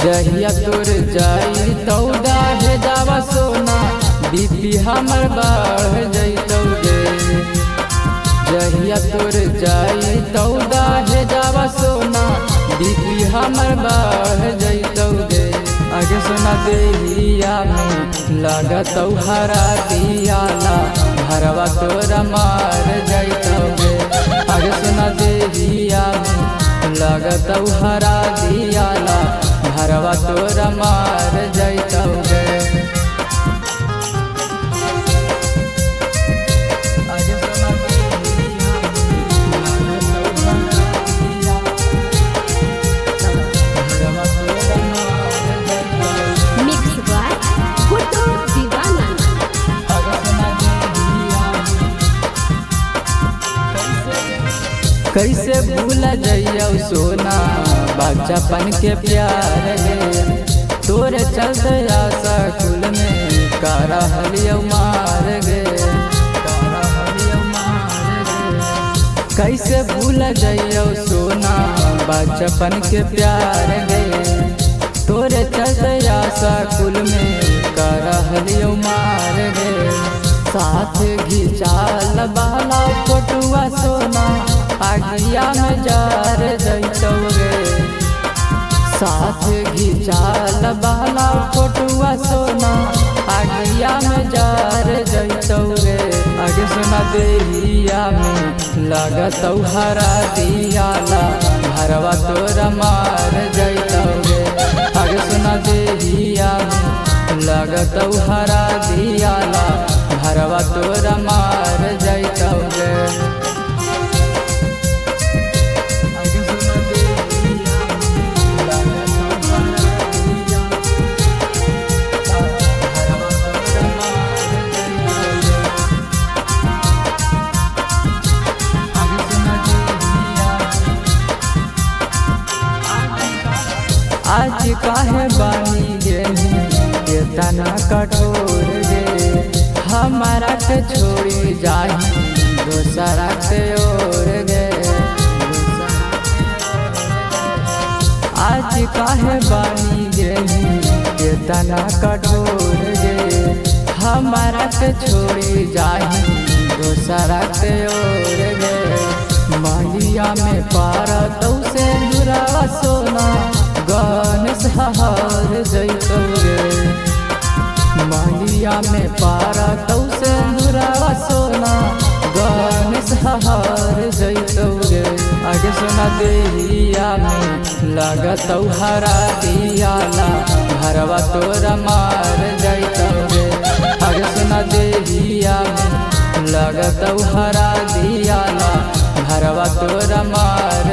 जहिया तोर जाई तौदा हे जावा सोना बीपी हमर बढ़ जैतौ गे। जहिया तोर जाई तौदा हे जावा सोना बीपी हमर बढ़ जैतौ गे। आगे सोना देहिया में लागतौ हरा दियाला घरवा तोरा मार जैतौ गे। आगे सोना देहिया में लागतौ हरा दियाला घरवा तोरा मार जैतौ गे। कैसे भूल जइयो सोना बचपन के प्यार गे। तोरे चलते आशा कुल में कारा हलियो मार गे। कैसे भूल जइयो सोना बचपन के प्यार गे। तोरे चलते आशा कुल में कारा हलियो मार गे। साथ घिचाल बाला फोटुआ सोना आगिया में जार जैतौ गे। साथ घिचाल बाला फोटुआ सोना आगिया में जार जैतौ गे। आगे सोना देहिया में लागतौ हरा दियाला घरवा तोरा मार जैतौ गे। आगे सोना देहिया में लागतौ हरा दियाला घरवा तोरा मार जैतौ गे। आज काहे बानी गे इतना कठोर गे। हमारा के छोड़ी जाही दोसरा के ओर गे। आज काहे बानी गे इतना कठोर गे। हमारा के छोड़ी जाही दोसरा के ओर गे। मालिया में पारा तौ से दुरावा सोना गणेश हार जैतौ गे। मालिया में पारा तौ से दुरावा सोना गणेश हार जैतौ गे। आगे सोना देहिया में लागतौ हरा दियाला घरवा तोरा मार जैतौ गे। आगे सोना देहिया में लागतौ हरा दियाला घरवा तोरा मार